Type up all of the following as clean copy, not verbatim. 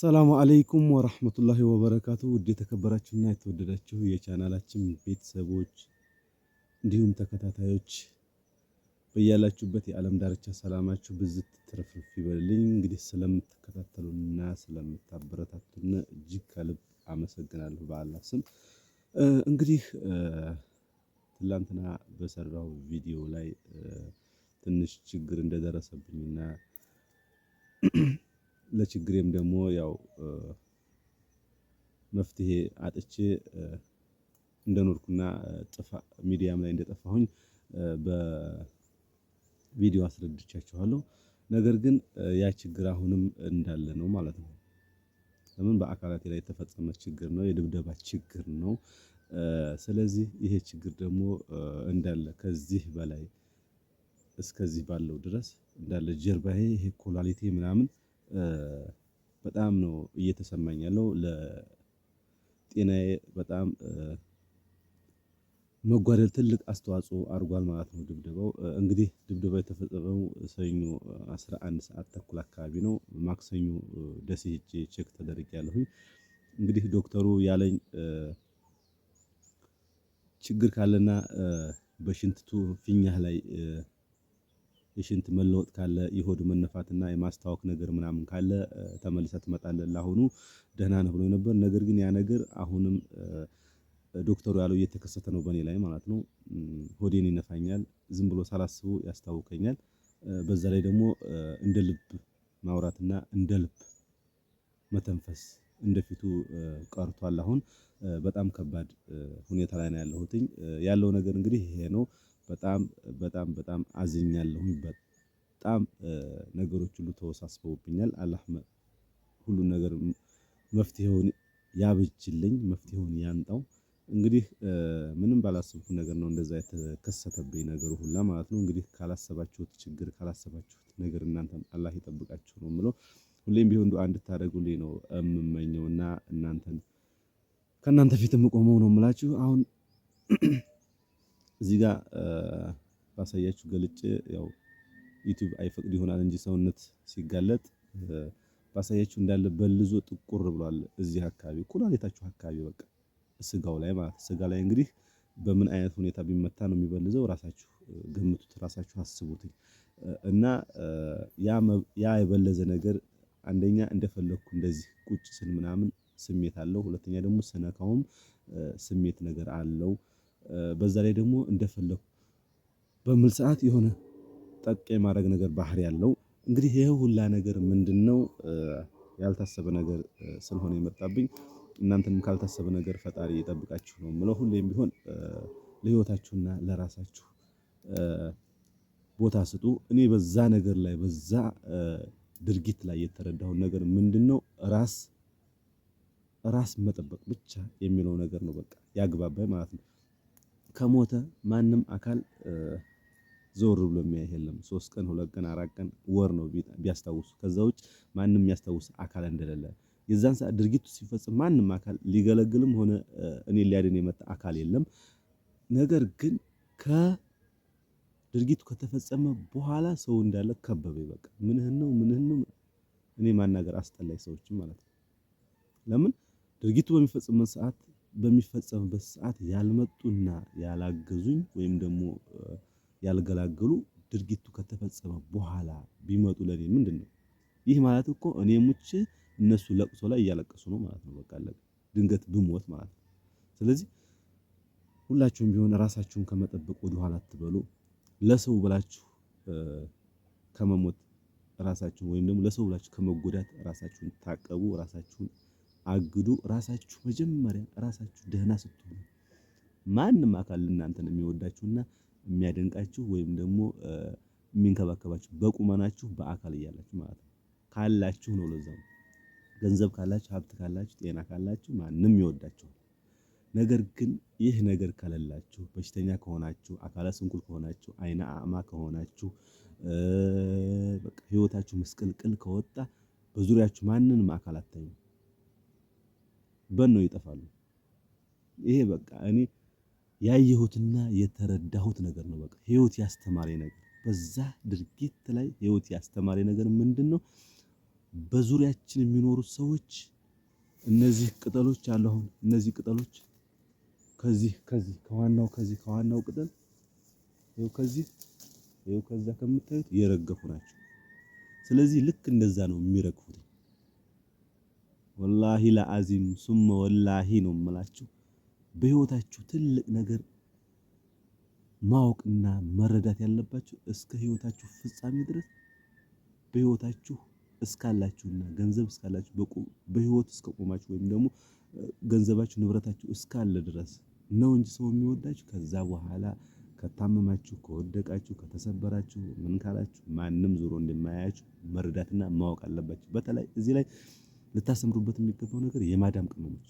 ሰላሙ አለይኩም ወራህመቱላሂ ወበረካቱ። ውድ የተከበራችሁና የተወደዳችሁ የቻናላችን ቤተሰቦች እንዲሁም ተከታታዮች በያላችሁበት የዓለም ዳርቻ ሰላማችሁ ብዝት ትርፍርፍ ይበልልኝ። እንግዲህ ስለምትከታተሉና ስለምታበረታቱና እጅግ ከልብ አመሰግናለሁ በአላህ ስም። እንግዲህ ትላንትና በሰራው ቪዲዮ ላይ ትንሽ ችግር እንደደረሰብኝና ለችግሬም ደግሞ ያው መፍትሄ አጥቼ እንደኖርኩና ሚዲያም ላይ እንደጠፋሁኝ በቪዲዮ አስረድቻችኋለሁ። ነገር ግን ያ ችግር አሁንም እንዳለ ነው ማለት ነው። ለምን በአካላቴ ላይ የተፈጸመ ችግር ነው፣ የድብደባ ችግር ነው። ስለዚህ ይሄ ችግር ደግሞ እንዳለ ከዚህ በላይ እስከዚህ ባለው ድረስ እንዳለ ጀርባዬ ይሄ ኮላሊቴ ምናምን በጣም ነው እየተሰማኝ ያለው። ለጤናዬ በጣም መጓደል ትልቅ አስተዋጽኦ አድርጓል ማለት ነው ድብደባው። እንግዲህ ድብደባው የተፈጸመው ሰኞ 11 ሰዓት ተኩል አካባቢ ነው። ማክሰኞ ደሴ ሄጄ ቼክ ተደርጌያለሁኝ። እንግዲህ ዶክተሩ ያለኝ ችግር ካለና በሽንትቱ ፊኛህ ላይ የሽንት መለወጥ ካለ የሆድ መነፋትና የማስታወክ ነገር ምናምን ካለ ተመልሰህ ትመጣለህ፣ ለአሁኑ ደህና ነህ ብሎ ነበር። ነገር ግን ያ ነገር አሁንም ዶክተሩ ያለው እየተከሰተ ነው በእኔ ላይ ማለት ነው። ሆዴን ይነፋኛል፣ ዝም ብሎ ሳላስበው ያስታውከኛል። በዛ ላይ ደግሞ እንደ ልብ ማውራትና እንደ ልብ መተንፈስ እንደፊቱ ቀርቷል። አሁን በጣም ከባድ ሁኔታ ላይ ነው ያለሁትኝ። ያለው ነገር እንግዲህ ይሄ ነው። በጣም በጣም በጣም አዝኛለሁኝ። በጣም ነገሮች ሁሉ ተወሳስበውብኛል። አላህ ሁሉን ነገር መፍትሄውን ያብጅልኝ፣ መፍትሄውን ያንጣው። እንግዲህ ምንም ባላሰብኩት ነገር ነው እንደዛ የተከሰተብኝ ነገር ሁላ ማለት ነው። እንግዲህ ካላሰባችሁት ችግር ካላሰባችሁት ነገር እናንተም አላህ ይጠብቃችሁ ነው የምለው። ሁሌም ቢሆን ዱአ እንድታደርጉልኝ ነው የምመኘውና እናንተን ከእናንተ ፊት የምቆመው ነው የምላችሁ። አሁን እዚህ ጋር ባሳያችሁ ገልጬ ያው ዩቲዩብ አይፈቅድ ይሆናል እንጂ ሰውነት ሲጋለጥ ባሳያችሁ እንዳለ በልዞ ጥቁር ብሏል። እዚህ አካባቢ ኩላሊታችሁ አካባቢ በቃ ስጋው ላይ ማለት ስጋ ላይ እንግዲህ በምን አይነት ሁኔታ ቢመታ ነው የሚበልዘው? ራሳችሁ ገምቱት፣ ራሳችሁ አስቡት። እና ያ የበለዘ ነገር አንደኛ እንደፈለኩ እንደዚህ ቁጭ ስል ምናምን ስሜት አለው። ሁለተኛ ደግሞ ስነካውም ስሜት ነገር አለው። በዛ ላይ ደግሞ እንደፈለኩ በምል ሰዓት የሆነ ጠቅ የማድረግ ነገር ባህሪ ያለው። እንግዲህ ይሄ ሁላ ነገር ምንድነው? ያልታሰበ ነገር ስለሆነ የመጣብኝ። እናንተንም ካልታሰበ ነገር ፈጣሪ ይጠብቃችሁ ነው የምለው። ሁሌም ቢሆን ለህይወታችሁና ለራሳችሁ ቦታ ስጡ። እኔ በዛ ነገር ላይ በዛ ድርጊት ላይ የተረዳሁት ነገር ምንድነው? ራስ መጠበቅ ብቻ የሚለው ነገር ነው በቃ ያግባባኝ ማለት ነው። ከሞተ ማንም አካል ዞር ብሎ የሚያይ የለም። 3 ቀን 2 ቀን 4 ቀን ወር ነው ቢያስታውሱ። ከዛ ውጭ ማንም የሚያስታውስ አካል እንደሌለ የዛን ሰዓት ድርጊቱ ሲፈጽም ማንም አካል ሊገለግልም ሆነ እኔ ሊያድን የመጣ አካል የለም። ነገር ግን ከድርጊቱ ከተፈጸመ በኋላ ሰው እንዳለ ከበበኝ። በቃ ምንህን ነው እኔ ማናገር አስጠላኝ ሰዎችን ማለት ነው። ለምን ድርጊቱ በሚፈጸምበት ሰዓት ያልመጡና ያላገዙኝ ወይም ደግሞ ያልገላገሉ ድርጊቱ ከተፈጸመ በኋላ ቢመጡ ለኔ ምንድነው? ይህ ማለት እኮ እኔ ሙቼ እነሱ ለቅሶ ላይ እያለቀሱ ነው ማለት ነው። በቃ አለቀ። ድንገት ብሞት ማለት ነው። ስለዚህ ሁላችሁም ቢሆን ራሳችሁን ከመጠበቅ ወደ ኋላ አትበሉ። ለሰው ብላችሁ ከመሞት ራሳችሁን ወይም ደግሞ ለሰው ብላችሁ ከመጎዳት ራሳችሁን ታቀቡ። ራሳችሁን አግዱ። ራሳችሁ መጀመሪያ ራሳችሁ ደህና ስትሆኑ ማንም አካል እናንተን የሚወዳችሁና የሚያደንቃችሁ ወይም ደግሞ የሚንከባከባችሁ በቁመናችሁ በአካል እያላችሁ ማለት ነው ካላችሁ ነው። ለዛው ገንዘብ ካላችሁ፣ ሀብት ካላችሁ፣ ጤና ካላችሁ ማንም ይወዳችኋል። ነገር ግን ይህ ነገር ከሌላችሁ፣ በሽተኛ ከሆናችሁ፣ አካለ ስንኩል ከሆናችሁ፣ አይነ አዕማ ከሆናችሁ፣ በቃ ህይወታችሁ ምስቅልቅል ከወጣ በዙሪያችሁ ማንንም አካል አታዩም። በነው ይጠፋሉ። ይሄ በቃ እኔ ያየሁትና የተረዳሁት ነገር ነው። በቃ ህይወት ያስተማረኝ ነገር በዛ ድርጊት ላይ ህይወት ያስተማረኝ ነገር ምንድነው? በዙሪያችን የሚኖሩት ሰዎች እነዚህ ቅጠሎች አሉ። አሁን እነዚህ ቅጠሎች ከዚህ ከዋናው ቅጠል ይኸው ከዛ ከምታዩት የረገፉ ናቸው። ስለዚህ ልክ እንደዛ ነው የሚረግፉት። ወላሂ ለአዚም ሱመ ወላሂ ነው የምላችሁ። በህይወታችሁ ትልቅ ነገር ማወቅና መረዳት ያለባችሁ እስከ ህይወታችሁ ፍጻሜ ድረስ በህይወታችሁ እስካላችሁና ገንዘብ እስካላችሁ በህይወት እስከቆማችሁ ወይም ደግሞ ገንዘባችሁ ንብረታችሁ እስካለ ድረስ ነው እንጂ ሰው የሚወዳችሁ። ከዛ በኋላ ከታመማችሁ፣ ከወደቃችሁ፣ ከተሰበራችሁ፣ ምን ካላችሁ ማንም ዞሮ እንደማያያችሁ መረዳትና ማወቅ አለባችሁ። በተለይ እዚህ ላይ ልታሰምሩበት የሚገባው ነገር የማዳም ቅመሞች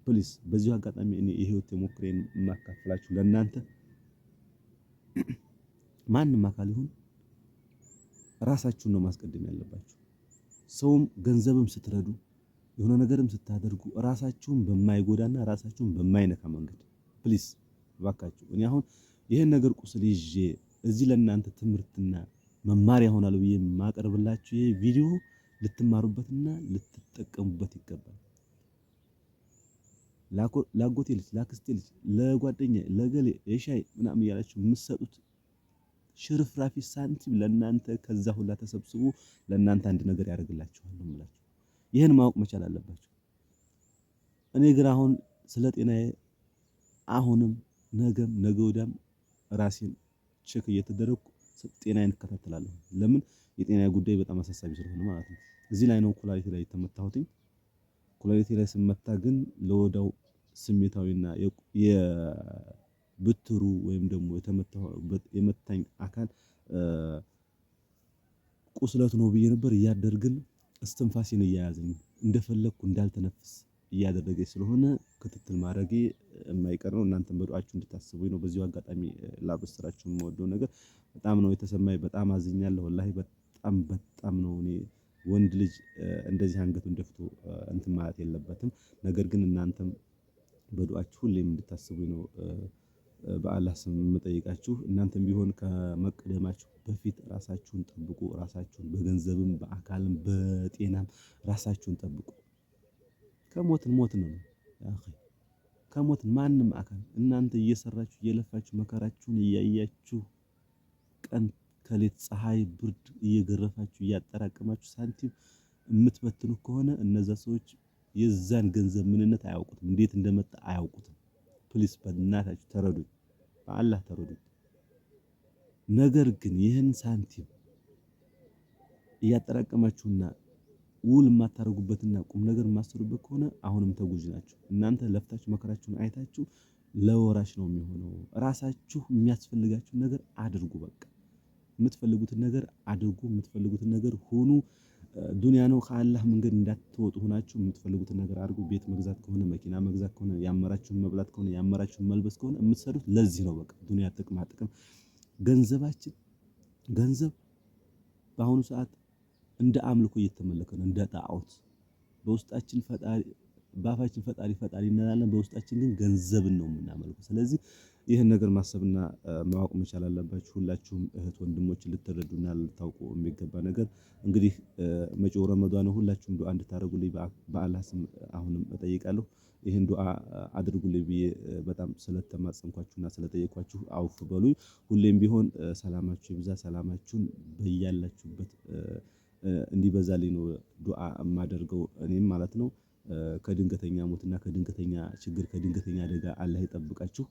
ፕሊስ፣ በዚሁ አጋጣሚ እኔ የህይወት ተሞክሬን የማካፍላችሁ ለእናንተ ማንም አካል ይሁን ራሳችሁን ነው ማስቀደም ያለባችሁ። ሰውም ገንዘብም ስትረዱ የሆነ ነገርም ስታደርጉ ራሳችሁን በማይጎዳና ራሳችሁን በማይነካ መንገድ ፕሊስ እባካችሁ። እኔ አሁን ይሄን ነገር ቁስል ይዤ እዚህ ለእናንተ ትምህርትና መማሪያ ይሆናል ብዬ የማቀርብላችሁ ይሄ ቪዲዮ ልትማሩበትና ልትጠቀሙበት ይገባል። ላጎቴ ልጅ፣ ላክስቴ ልጅ፣ ለጓደኛ፣ ለገሌ የሻይ ምናምን እያላችሁ የምትሰጡት ሽርፍራፊ ሳንቲም ለእናንተ ከዛ ሁላ ተሰብስቦ ለእናንተ አንድ ነገር ያደርግላችኋል ነው የምላችሁ። ይህን ማወቅ መቻል አለባችሁ። እኔ ግን አሁን ስለ ጤናዬ አሁንም ነገም ነገ ወዲያም ራሴን ቼክ እየተደረኩ ጤናዬን እከታተላለሁ። ለምን? የጤናዬ ጉዳይ በጣም አሳሳቢ ስለሆነ ማለት ነው። እዚህ ላይ ነው ኩላሊቴ ላይ የተመታሁት። ኩላሊቴ ላይ ስመታ ግን ለወዳው ስሜታዊና የብትሩ ወይም ደግሞ የመታኝ አካል ቁስለት ነው ብዬ ነበር። እያደርግን እስትንፋሴን እያያዘኝ እንደፈለኩ እንዳልተነፍስ እያደረገኝ ስለሆነ ክትትል ማድረጌ የማይቀር ነው። እናንተም በዱዓችሁ እንድታስቡኝ ነው። በዚሁ አጋጣሚ ላበስራችሁ የምወደው ነገር በጣም ነው የተሰማኝ። በጣም አዝኛለሁ። ወላሂ በጣም ነው። እኔ ወንድ ልጅ እንደዚህ አንገቱን ደፍቶ እንትን ማለት የለበትም። ነገር ግን እናንተም በዱዓችሁ ሁሌም እንድታስቡኝ ነው በአላህ ስም የምጠይቃችሁ። እናንተም ቢሆን ከመቀደማችሁ በፊት ራሳችሁን ጠብቁ። ራሳችሁን በገንዘብም በአካልም በጤናም ራሳችሁን ጠብቁ። ከሞትን ሞት ነው ያኺ ከሞትን ማንም አካል እናንተ እየሰራችሁ እየለፋችሁ መከራችሁን እያያችሁ ቀን ከሌት ፀሐይ ብርድ እየገረፋችሁ እያጠራቀማችሁ ሳንቲም የምትበትኑ ከሆነ እነዛ ሰዎች የዛን ገንዘብ ምንነት አያውቁትም፣ እንዴት እንደመጣ አያውቁትም። ፕሊስ በእናታችሁ ተረዱኝ፣ በአላህ ተረዱኝ። ነገር ግን ይህን ሳንቲም እያጠራቀማችሁና ውል የማታደርጉበትና ቁም ነገር የማትሰሩበት ከሆነ አሁንም ተጉዥ ናችሁ። እናንተ ለፍታችሁ መከራችሁን አይታችሁ ለወራሽ ነው የሚሆነው። ራሳችሁ የሚያስፈልጋችሁን ነገር አድርጉ። በቃ የምትፈልጉትን ነገር አድርጉ፣ የምትፈልጉትን ነገር ሁኑ። ዱንያ ነው፣ ከአላህ መንገድ እንዳትወጡ ሆናችሁ የምትፈልጉትን ነገር አድርጉ። ቤት መግዛት ከሆነ መኪና መግዛት ከሆነ ያመራችሁን መብላት ከሆነ ያመራችሁን መልበስ ከሆነ የምትሰሩት ለዚህ ነው። በቃ ዱንያ ጥቅማ ጥቅም ገንዘብ በአሁኑ ሰዓት እንደ አምልኮ እየተመለከ ነው፣ እንደ ጣዖት። በውስጣችን ፈጣሪ ባፋችን ፈጣሪ እንላለን፣ በውስጣችን ግን ገንዘብን ነው የምናመልከው። ስለዚህ ይህን ነገር ማሰብና ማወቅ መቻል አለባችሁ። ሁላችሁም እህት ወንድሞች ልትረዱና ልታውቁ የሚገባ ነገር እንግዲህ መጪው ረመዳን ሁላችሁም ዱዓ እንድታደርጉልኝ በአላህ ስም አሁንም እጠይቃለሁ። ይህን ዱዓ አድርጉልኝ ብዬ በጣም ስለተማጸንኳችሁና ስለጠየኳችሁ አውፍ በሉኝ። ሁሌም ቢሆን ሰላማችሁ ይብዛ። ሰላማችሁን በያላችሁበት እንዲበዛልኝ ነው ዱዓ የማደርገው እኔም ማለት ነው። ከድንገተኛ ሞትና ከድንገተኛ ችግር ከድንገተኛ አደጋ አላህ ይጠብቃችሁ።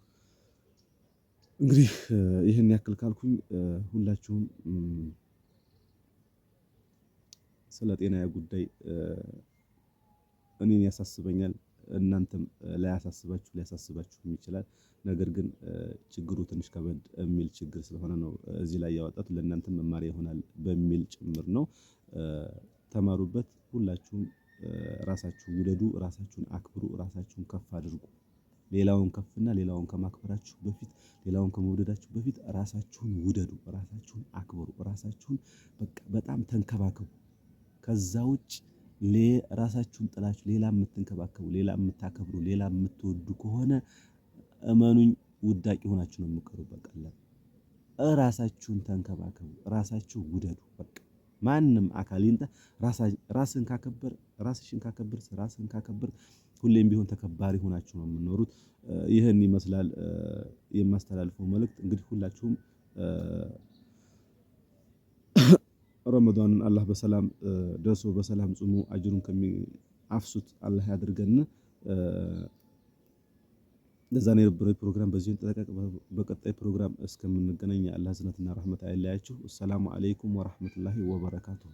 እንግዲህ ይህን ያክል ካልኩኝ ሁላችሁም ስለ ጤና ጉዳይ እኔን ያሳስበኛል። እናንተም ሊያሳስባችሁ ይችላል። ነገር ግን ችግሩ ትንሽ ከበድ የሚል ችግር ስለሆነ ነው እዚህ ላይ ያወጣሁት። ለእናንተም መማሪያ ይሆናል በሚል ጭምር ነው። ተማሩበት። ሁላችሁም ራሳችሁን ውደዱ፣ ራሳችሁን አክብሩ፣ ራሳችሁን ከፍ አድርጉ። ሌላውን ከፍና ሌላውን ከማክበራችሁ በፊት ሌላውን ከመውደዳችሁ በፊት ራሳችሁን ውደዱ፣ ራሳችሁን አክብሩ፣ ራሳችሁን በጣም ተንከባከቡ። ከዛ ውጭ ራሳችሁን ጥላችሁ ሌላ የምትንከባከቡ፣ ሌላ የምታከብሩ፣ ሌላ የምትወዱ ከሆነ እመኑኝ ውዳቂ ሆናችሁ ነው የምትቀሩ። በቀላል ራሳችሁን ተንከባከቡ፣ ራሳችሁን ውደዱ። በቃ ማንም አካል ይንጣ ራስን ካከበር ሁሌም ቢሆን ተከባሪ ሆናችሁ ነው የምትኖሩት። ይህን ይመስላል የማስተላልፈው መልእክት። እንግዲህ ሁላችሁም ረመዳንን አላህ በሰላም ደርሶ በሰላም ጾሙ አጅሩን ከሚአፍሱት አላህ ያድርገን። ለዛሬ የነበረው ፕሮግራም በዚሁ ተጠናቀቀ። በቀጣይ ፕሮግራም እስከምንገናኝ የአላህ እዝነትና ረህመት አይለያችሁ። ሰላም አለይኩም ወራህመቱላሂ ወበረካቱሁ።